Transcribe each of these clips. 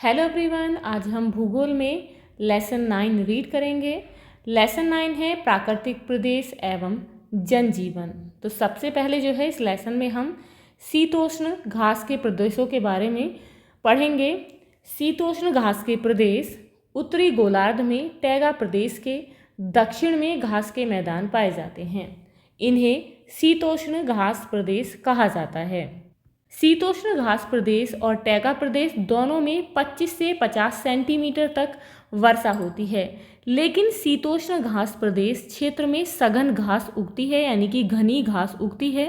Hello everyone, आज हम भूगोल में लेसन 9 रीड करेंगे। लेसन 9 है प्राकृतिक प्रदेश एवं जनजीवन। तो सबसे पहले जो है इस लेसन में हम शीतोष्ण घास के प्रदेशों के बारे में पढ़ेंगे। शीतोष्ण घास के प्रदेश उत्तरी गोलार्ध में टैगा प्रदेश के दक्षिण में घास के मैदान पाए जाते हैं। इन्हें शीतोष्ण घास प्रदेश कहा जाता है। शीतोष्ण घास प्रदेश और टैगा प्रदेश दोनों में 25 से 50 सेंटीमीटर तक वर्षा होती है, लेकिन शीतोष्ण घास प्रदेश क्षेत्र में सघन घास उगती है, यानी कि घनी घास उगती है।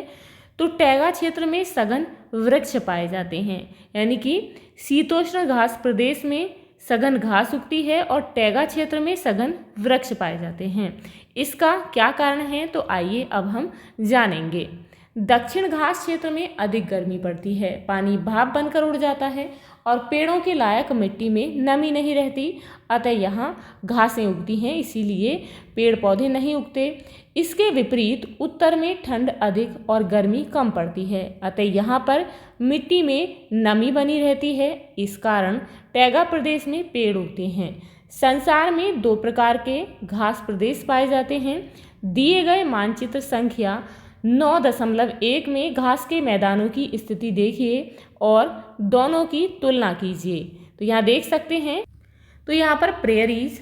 तो टैगा क्षेत्र में सघन वृक्ष पाए जाते हैं, यानी कि शीतोष्ण घास प्रदेश में सघन घास उगती है और टैगा क्षेत्र में सघन वृक्ष पाए जाते हैं। इसका क्या कारण है, तो आइए अब हम जानेंगे। दक्षिण घास क्षेत्र में अधिक गर्मी पड़ती है, पानी भाप बनकर उड़ जाता है और पेड़ों के लायक मिट्टी में नमी नहीं रहती, अतः यहाँ घासें उगती हैं, इसीलिए पेड़ पौधे नहीं उगते। इसके विपरीत उत्तर में ठंड अधिक और गर्मी कम पड़ती है, अतः यहाँ पर मिट्टी में नमी बनी रहती है। इस कारण टैगा प्रदेश में पेड़ उगते हैं। संसार में 2 प्रकार के घास प्रदेश पाए जाते हैं। दिए गए मानचित्र संख्या 9.1 में घास के मैदानों की स्थिति देखिए और दोनों की तुलना कीजिए। तो यहाँ देख सकते हैं, तो यहाँ पर प्रेयरीज,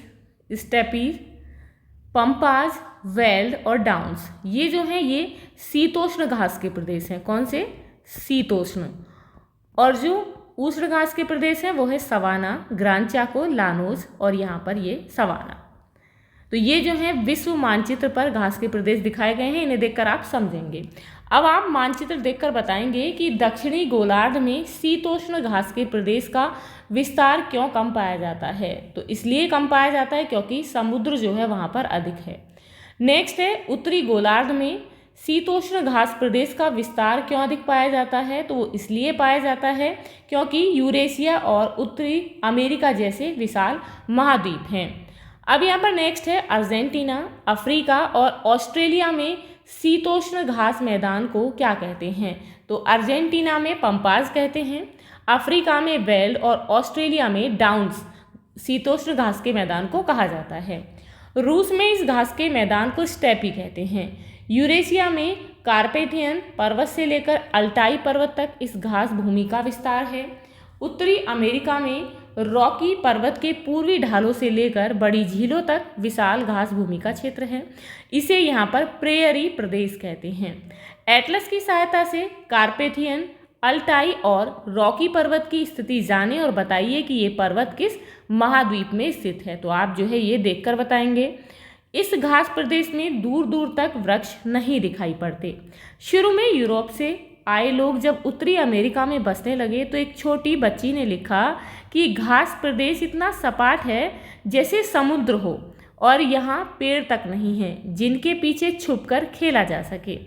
स्टेपीज, पंपाज, वेल्ड और डाउन्स, ये जो हैं ये शीतोष्ण घास के प्रदेश हैं। कौन से? शीतोष्ण। और जो उष्ण घास के प्रदेश हैं वो है सवाना, ग्रांड चाको, लानोज और यहाँ पर ये सवाना। तो ये जो है विश्व मानचित्र पर घास के प्रदेश दिखाए गए हैं, इन्हें देखकर आप समझेंगे। अब आप मानचित्र देखकर बताएंगे कि दक्षिणी गोलार्ध में शीतोष्ण घास के प्रदेश का विस्तार क्यों कम पाया जाता है। तो इसलिए कम पाया जाता है क्योंकि समुद्र जो है वहाँ पर अधिक है। नेक्स्ट है उत्तरी गोलार्ध में शीतोष्ण घास प्रदेश का विस्तार क्यों अधिक पाया जाता है, तो वो इसलिए पाया जाता है क्योंकि यूरेशिया और उत्तरी अमेरिका जैसे विशाल महाद्वीप हैं। अब यहाँ पर नेक्स्ट है अर्जेंटीना, अफ्रीका और ऑस्ट्रेलिया में शीतोष्ण घास मैदान को क्या कहते हैं। तो अर्जेंटीना में पंपाज कहते हैं, अफ्रीका में वेल्ड और ऑस्ट्रेलिया में डाउन्स शीतोष्ण घास के मैदान को कहा जाता है। रूस में इस घास के मैदान को स्टेपी कहते हैं। यूरेशिया में कार्पेथियन पर्वत से लेकर अल्टाई पर्वत तक इस घास भूमि का विस्तार है। उत्तरी अमेरिका में रॉकी पर्वत के पूर्वी ढालों से लेकर बड़ी झीलों तक विशाल घास भूमि का क्षेत्र है। इसे यहाँ पर प्रेयरी प्रदेश कहते हैं। एटलस की सहायता से कार्पेथियन, अल्टाई और रॉकी पर्वत की स्थिति जानें और बताइए कि ये पर्वत किस महाद्वीप में स्थित है। तो आप जो है ये देखकर बताएंगे। इस घास प्रदेश में दूर दूर तक वृक्ष नहीं दिखाई पड़ते। शुरू में यूरोप से आए लोग जब उत्तरी अमेरिका में बसने लगे तो एक छोटी बच्ची ने लिखा कि घास प्रदेश इतना सपाट है जैसे समुद्र हो और यहाँ पेड़ तक नहीं है जिनके पीछे छुपकर खेला जा सके।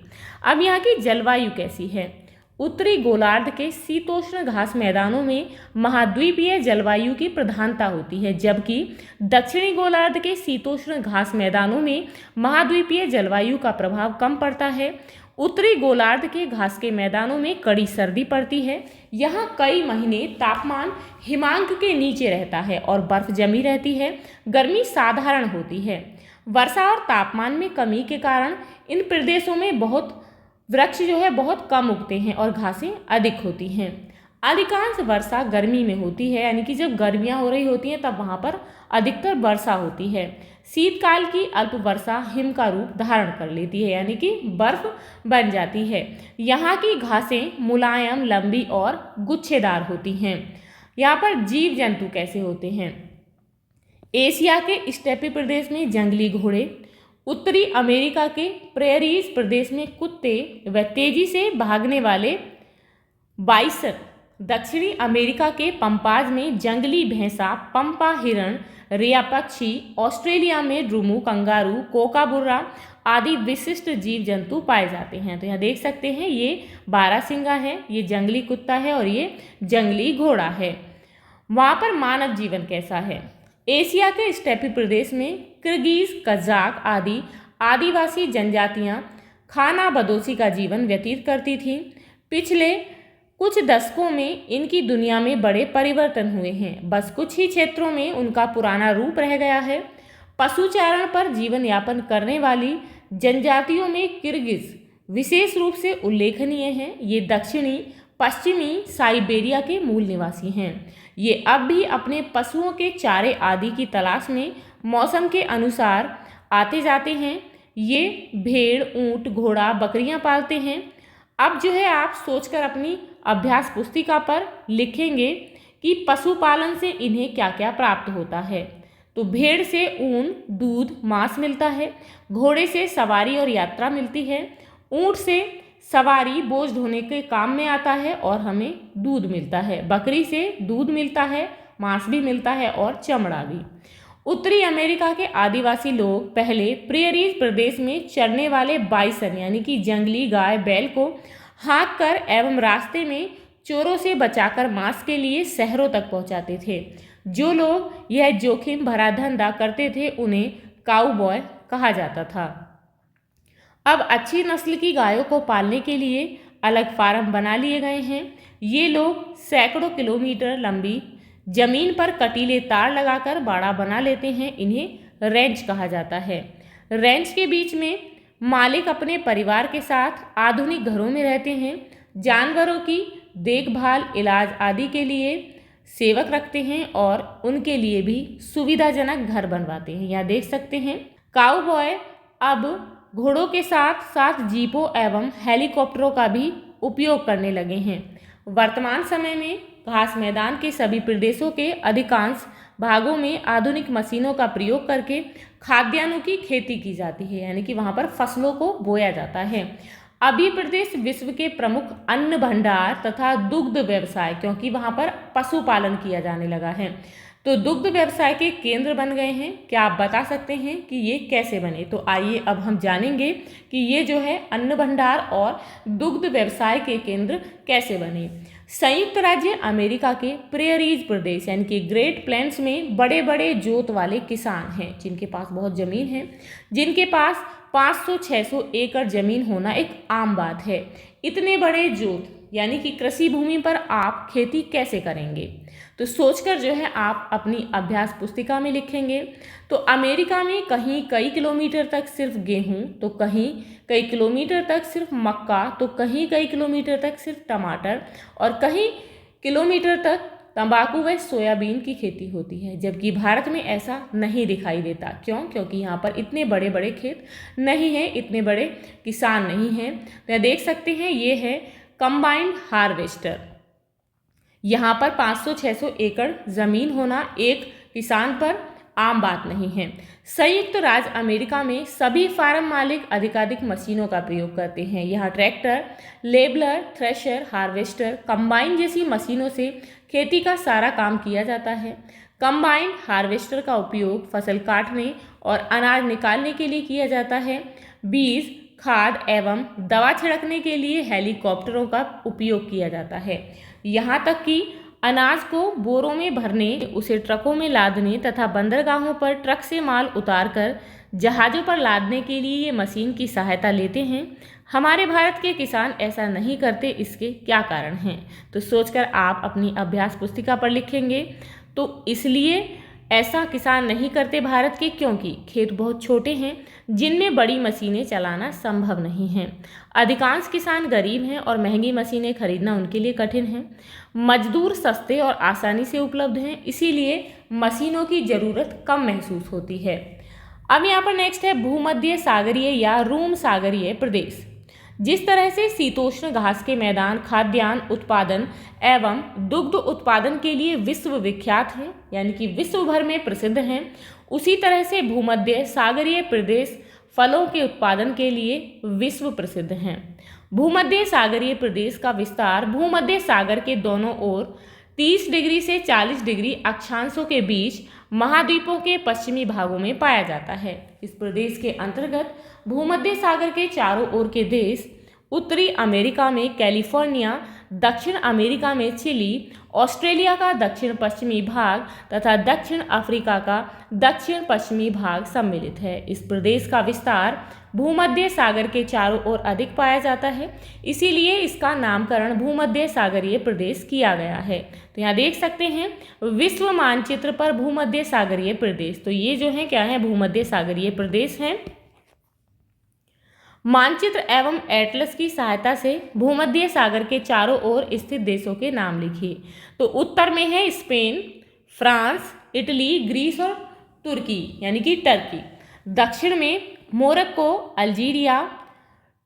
अब यहाँ की जलवायु कैसी है? उत्तरी गोलार्ध के शीतोष्ण घास मैदानों में महाद्वीपीय जलवायु की प्रधानता होती है, जबकि दक्षिणी गोलार्ध के शीतोष्ण घास मैदानों में महाद्वीपीय जलवायु का प्रभाव कम पड़ता है। उत्तरी गोलार्ध के घास के मैदानों में कड़ी सर्दी पड़ती है। यहाँ कई महीने तापमान हिमांक के नीचे रहता है और बर्फ जमी रहती है। गर्मी साधारण होती है। वर्षा और तापमान में कमी के कारण इन प्रदेशों में बहुत वृक्ष जो है बहुत कम उगते हैं और घासें अधिक होती हैं। अधिकांश वर्षा गर्मी में होती है, यानी कि जब गर्मियाँ हो रही होती हैं तब वहाँ पर अधिकतर वर्षा होती है। शीतकाल की अल्प वर्षा हिम का रूप धारण कर लेती है, यानी कि बर्फ बन जाती है। यहाँ की घासें मुलायम, लंबी और गुच्छेदार होती हैं। यहाँ पर जीव जंतु कैसे होते हैं? एशिया के स्टेपी प्रदेश में जंगली घोड़े, उत्तरी अमेरिका के प्रेयरीज प्रदेश में कुत्ते व तेजी से भागने वाले बाइसन, दक्षिणी अमेरिका के पंपाज में जंगली भैंसा, पंपा हिरण, रिया पक्षी, ऑस्ट्रेलिया में ड्रूमू, कंगारू, कोकाबुर्रा आदि विशिष्ट जीव जंतु पाए जाते हैं। तो यहाँ देख सकते हैं ये बारहसिंगा है, ये जंगली कुत्ता है और ये जंगली घोड़ा है। वहाँ पर मानव जीवन कैसा है? एशिया के स्टेपी प्रदेश में किर्गिज, कजाक आदि आदिवासी जनजातियाँ खाना बदोशी का जीवन व्यतीत करती थीं। पिछले कुछ दशकों में इनकी दुनिया में बड़े परिवर्तन हुए हैं। बस कुछ ही क्षेत्रों में उनका पुराना रूप रह गया है। पशुचारण पर जीवन यापन करने वाली जनजातियों में किर्गिज विशेष रूप से उल्लेखनीय हैं। ये दक्षिणी पश्चिमी साइबेरिया के मूल निवासी हैं। ये अब भी अपने पशुओं के चारे आदि की तलाश में मौसम के अनुसार आते जाते हैं। ये भेड़, ऊंट, घोड़ा, बकरियां पालते हैं। अब जो है आप सोचकर अपनी अभ्यास पुस्तिका पर लिखेंगे कि पशुपालन से इन्हें क्या क्या प्राप्त होता है। तो भेड़ से ऊन, दूध, मांस मिलता है। घोड़े से सवारी और यात्रा मिलती है। ऊंट से सवारी, बोझ ढोने के काम में आता है और हमें दूध मिलता है। बकरी से दूध मिलता है, मांस भी मिलता है और चमड़ा भी। उत्तरी अमेरिका के आदिवासी लोग पहले प्रेयरीज प्रदेश में चरने वाले बाइसन यानी कि जंगली गाय बैल को हाँक कर एवं रास्ते में चोरों से बचाकर मांस के लिए शहरों तक पहुंचाते थे। जो लोग यह जोखिम भरा धंधा करते थे उन्हें काउबॉय कहा जाता था। अब अच्छी नस्ल की गायों को पालने के लिए अलग फार्म बना लिए गए हैं। ये लोग सैकड़ों किलोमीटर लंबी जमीन पर कटीले तार लगाकर बाड़ा बना लेते हैं। इन्हें रेंच कहा जाता है। रेंच के बीच में मालिक अपने परिवार के साथ आधुनिक घरों में रहते हैं। जानवरों की देखभाल, इलाज आदि के लिए सेवक रखते हैं और उनके लिए भी सुविधाजनक घर बनवाते हैं। यहाँ देख सकते हैं काउबॉय अब घोड़ों के साथ साथ जीपों एवं हेलीकॉप्टरों का भी उपयोग करने लगे हैं। वर्तमान समय में घास मैदान के सभी प्रदेशों के अधिकांश भागों में आधुनिक मशीनों का प्रयोग करके खाद्यान्नों की खेती की जाती है, यानी कि वहाँ पर फसलों को बोया जाता है। अब ये प्रदेश विश्व के प्रमुख अन्न भंडार तथा दुग्ध व्यवसाय, क्योंकि वहाँ पर पशुपालन किया जाने लगा है, तो दुग्ध व्यवसाय के केंद्र बन गए हैं। क्या आप बता सकते हैं कि ये कैसे बने? तो आइए अब हम जानेंगे कि ये जो है अन्न भंडार और दुग्ध व्यवसाय के केंद्र कैसे बने। संयुक्त राज्य अमेरिका के प्रेयरीज प्रदेश यानी कि ग्रेट प्लेन्स में बड़े बड़े जोत वाले किसान हैं जिनके पास बहुत ज़मीन है, जिनके पास 500-600 एकड़ ज़मीन होना एक आम बात है। इतने बड़े जोत यानी कि कृषि भूमि पर आप खेती कैसे करेंगे? तो सोचकर जो है आप अपनी अभ्यास पुस्तिका में लिखेंगे। तो अमेरिका में कहीं कई किलोमीटर तक सिर्फ गेहूं, तो कहीं कई किलोमीटर तक सिर्फ मक्का, तो कहीं कई किलोमीटर तक सिर्फ टमाटर और कहीं किलोमीटर तक तंबाकू व सोयाबीन की खेती होती है। जबकि भारत में ऐसा नहीं दिखाई देता। क्यों? क्योंकि यहाँ पर इतने बड़े बड़े खेत नहीं हैं, इतने बड़े किसान नहीं हैं। तो देख सकते हैं ये है कंबाइंड हार्वेस्टर। यहाँ पर 500-600 एकड़ ज़मीन होना एक किसान पर आम बात नहीं है। संयुक्त राज्य अमेरिका में सभी फार्म मालिक अधिकाधिक मशीनों का प्रयोग करते हैं। यहाँ tractor, labeller, thresher, harvester, combine जैसी मशीनों से खेती का सारा काम किया जाता है। कंबाइन हार्वेस्टर का उपयोग फसल काटने और अनाज निकालने के लिए किया जाता है। बीज, खाद एवं दवा छिड़कने के लिए हेलीकॉप्टरों का उपयोग किया जाता है। यहाँ तक कि अनाज को बोरों में भरने, उसे ट्रकों में लादने तथा बंदरगाहों पर ट्रक से माल उतारकर जहाज़ों पर लादने के लिए ये मशीन की सहायता लेते हैं। हमारे भारत के किसान ऐसा नहीं करते, इसके क्या कारण हैं? तो सोचकर आप अपनी अभ्यास पुस्तिका पर लिखेंगे। तो इसलिए ऐसा किसान नहीं करते भारत के, क्योंकि खेत बहुत छोटे हैं जिनमें बड़ी मशीनें चलाना संभव नहीं है। अधिकांश किसान गरीब हैं और महंगी मशीनें खरीदना उनके लिए कठिन है। मजदूर सस्ते और आसानी से उपलब्ध हैं, इसीलिए मशीनों की ज़रूरत कम महसूस होती है। अब यहाँ पर नेक्स्ट है भूमध्य सागरीय या रूम सागरीय प्रदेश। जिस तरह से शीतोष्ण घास के मैदान खाद्यान्न उत्पादन एवं दुग्ध उत्पादन के लिए विश्व विख्यात हैं, यानी कि विश्व भर में प्रसिद्ध हैं, उसी तरह से भूमध्य सागरीय प्रदेश फलों के उत्पादन के लिए विश्व प्रसिद्ध हैं। भूमध्य सागरीय प्रदेश का विस्तार भूमध्य सागर के दोनों ओर 30 डिग्री से 40 डिग्री अक्षांशों के बीच महाद्वीपों के पश्चिमी भागों में पाया जाता है। इस प्रदेश के अंतर्गत भूमध्य सागर के चारों ओर के देश उत्तरी अमेरिका में कैलिफोर्निया, दक्षिण अमेरिका में चिली, ऑस्ट्रेलिया का दक्षिण पश्चिमी भाग तथा दक्षिण अफ्रीका का दक्षिण पश्चिमी भाग सम्मिलित है। इस प्रदेश का विस्तार भूमध्य सागर के चारों ओर अधिक पाया जाता है, इसीलिए इसका नामकरण भूमध्य सागरीय प्रदेश किया गया है। तो यहाँ देख सकते हैं विश्व मानचित्र पर भूमध्य सागरीय प्रदेश, तो ये जो है क्या है, भूमध्य सागरीय प्रदेश हैं। मानचित्र एवं एटलस की सहायता से भूमध्य सागर के चारों ओर स्थित देशों के नाम लिखिए। तो उत्तर में है स्पेन, फ्रांस, इटली, ग्रीस और तुर्की यानी कि टर्की। दक्षिण में मोरक्को, अल्जीरिया,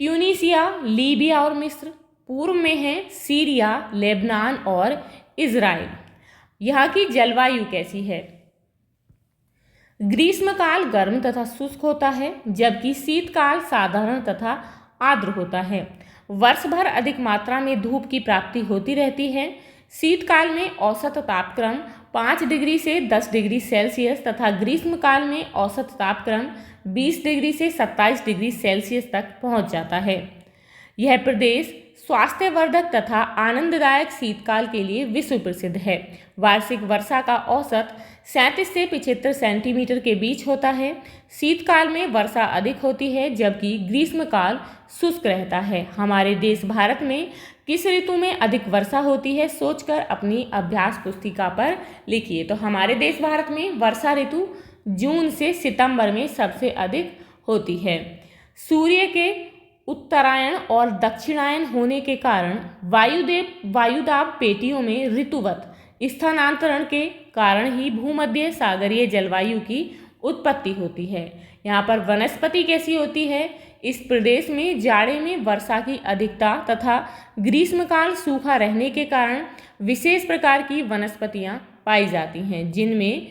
ट्यूनीसिया, लीबिया और मिस्र। पूर्व में है सीरिया, लेबनान और इजराइल। यहाँ की जलवायु कैसी है? ग्रीष्मकाल गर्म तथा शुष्क होता है, जबकि शीतकाल साधारण तथा आर्द्र होता है। वर्ष भर अधिक मात्रा में धूप की प्राप्ति होती रहती है। शीतकाल में औसत तापक्रम 5 डिग्री से 10 डिग्री सेल्सियस तथा ग्रीष्मकाल में औसत तापक्रम 20 डिग्री से 27 डिग्री सेल्सियस तक पहुंच जाता है। यह प्रदेश स्वास्थ्यवर्धक तथा आनंददायक शीतकाल के लिए विश्व प्रसिद्ध है। वार्षिक वर्षा का औसत 37 से 75 सेंटीमीटर के बीच होता है। शीतकाल में वर्षा अधिक होती है, जबकि ग्रीष्मकाल शुष्क रहता है। हमारे देश भारत में किस ऋतु में अधिक वर्षा होती है, सोचकर अपनी अभ्यास पुस्तिका पर लिखिए। तो हमारे देश भारत में वर्षा ऋतु जून से सितंबर में सबसे अधिक होती है। सूर्य के उत्तरायण और दक्षिणायन होने के कारण वायुदाब पेटियों में ऋतुवत स्थानांतरण के कारण ही भूमध्य सागरीय जलवायु की उत्पत्ति होती है। यहाँ पर वनस्पति कैसी होती है? इस प्रदेश में जाड़े में वर्षा की अधिकता तथा ग्रीष्मकाल सूखा रहने के कारण विशेष प्रकार की वनस्पतियाँ पाई जाती हैं, जिनमें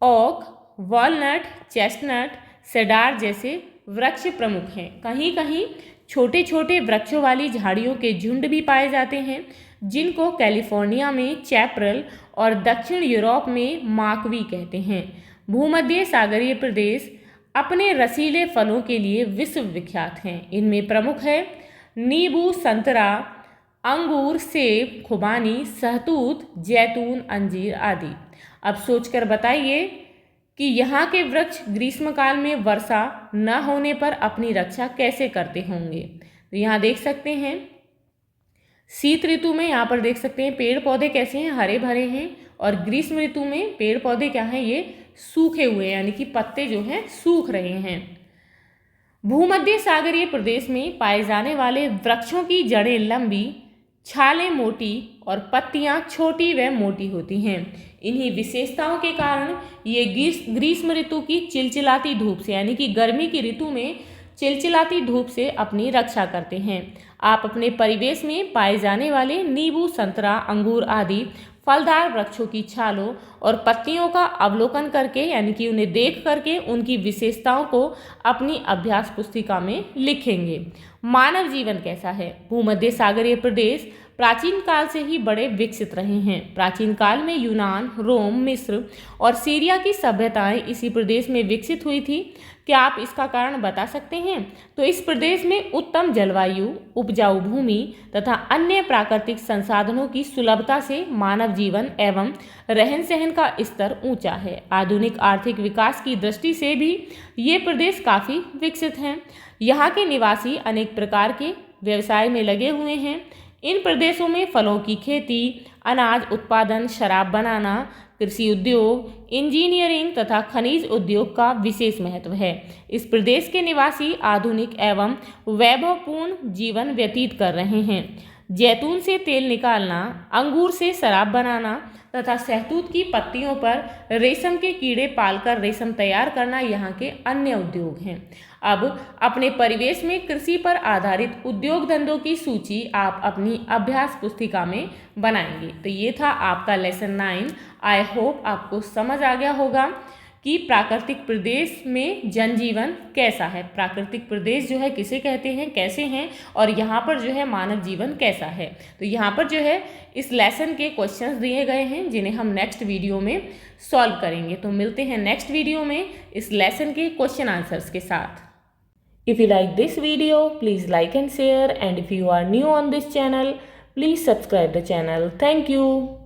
ओक, वॉलनट, चेस्टनट, सेडार जैसे वृक्ष प्रमुख हैं। कहीं कहीं छोटे छोटे वृक्षों वाली झाड़ियों के झुंड भी पाए जाते हैं, जिनको कैलिफोर्निया में चैपरल और दक्षिण यूरोप में माकवी कहते हैं। भूमध्य सागरीय प्रदेश अपने रसीले फलों के लिए विश्व विख्यात हैं। इनमें प्रमुख है नींबू, संतरा, अंगूर, सेब, खुबानी, सहतूत, जैतून, अंजीर आदि। अब सोचकर बताइए कि यहाँ के वृक्ष ग्रीष्मकाल में वर्षा न होने पर अपनी रक्षा कैसे करते होंगे। तो यहाँ देख सकते हैं शीत ऋतु में यहाँ पर देख सकते हैं पेड़ पौधे कैसे हैं, हरे भरे हैं, और ग्रीष्म ऋतु में पेड़ पौधे क्या हैं, ये सूखे हुए हैं, यानी कि पत्ते जो हैं सूख रहे हैं। भूमध्य सागरीय प्रदेश में पाए जाने वाले वृक्षों की जड़ें लंबी, छालें मोटी और पत्तियां छोटी व मोटी होती हैं। इन्हीं विशेषताओं के कारण ये ग्रीष्म ऋतु की चिलचिलाती धूप से, यानी कि गर्मी की ऋतु में चिलचिलाती धूप से अपनी रक्षा करते हैं। आप अपने परिवेश में पाए जाने वाले नींबू, संतरा, अंगूर आदि फलदार वृक्षों की छालों और पत्तियों का अवलोकन करके, यानी कि उन्हें देख करके उनकी विशेषताओं को अपनी अभ्यास पुस्तिका में लिखेंगे। मानव जीवन कैसा है? भूमध्य सागरीय प्रदेश प्राचीन काल से ही बड़े विकसित रहे हैं। प्राचीन काल में यूनान, रोम, मिस्र और सीरिया की सभ्यताएं इसी प्रदेश में विकसित हुई थी। क्या आप इसका कारण बता सकते हैं? तो इस प्रदेश में उत्तम जलवायु, उपजाऊ भूमि तथा अन्य प्राकृतिक संसाधनों की सुलभता से मानव जीवन एवं रहन सहन का स्तर ऊंचा है। आधुनिक आर्थिक विकास की दृष्टि से भी ये प्रदेश काफ़ी विकसित हैं। यहाँ के निवासी अनेक प्रकार के व्यवसाय में लगे हुए हैं। इन प्रदेशों में फलों की खेती, अनाज उत्पादन, शराब बनाना, कृषि उद्योग, इंजीनियरिंग तथा खनिज उद्योग का विशेष महत्व है। इस प्रदेश के निवासी आधुनिक एवं वैभवपूर्ण जीवन व्यतीत कर रहे हैं। जैतून से तेल निकालना, अंगूर से शराब बनाना तथा सहतूत की पत्तियों पर रेशम के कीड़े पालकर रेशम तैयार करना यहाँ के अन्य उद्योग हैं। अब अपने परिवेश में कृषि पर आधारित उद्योग धंधों की सूची आप अपनी अभ्यास पुस्तिका में बनाएंगे। तो ये था आपका लेसन 9। आई होप आपको समझ आ गया होगा कि प्राकृतिक प्रदेश में जनजीवन कैसा है, प्राकृतिक प्रदेश जो है किसे कहते हैं, कैसे हैं, और यहाँ पर जो है मानव जीवन कैसा है। तो यहाँ पर जो है इस लेसन के क्वेश्चंस दिए गए हैं, जिन्हें हम नेक्स्ट वीडियो में सॉल्व करेंगे। तो मिलते हैं नेक्स्ट वीडियो में इस लेसन के क्वेश्चन आंसर्स के साथ। If you like this video, please like and share, and if you are new on this channel, please subscribe the channel. Thank you.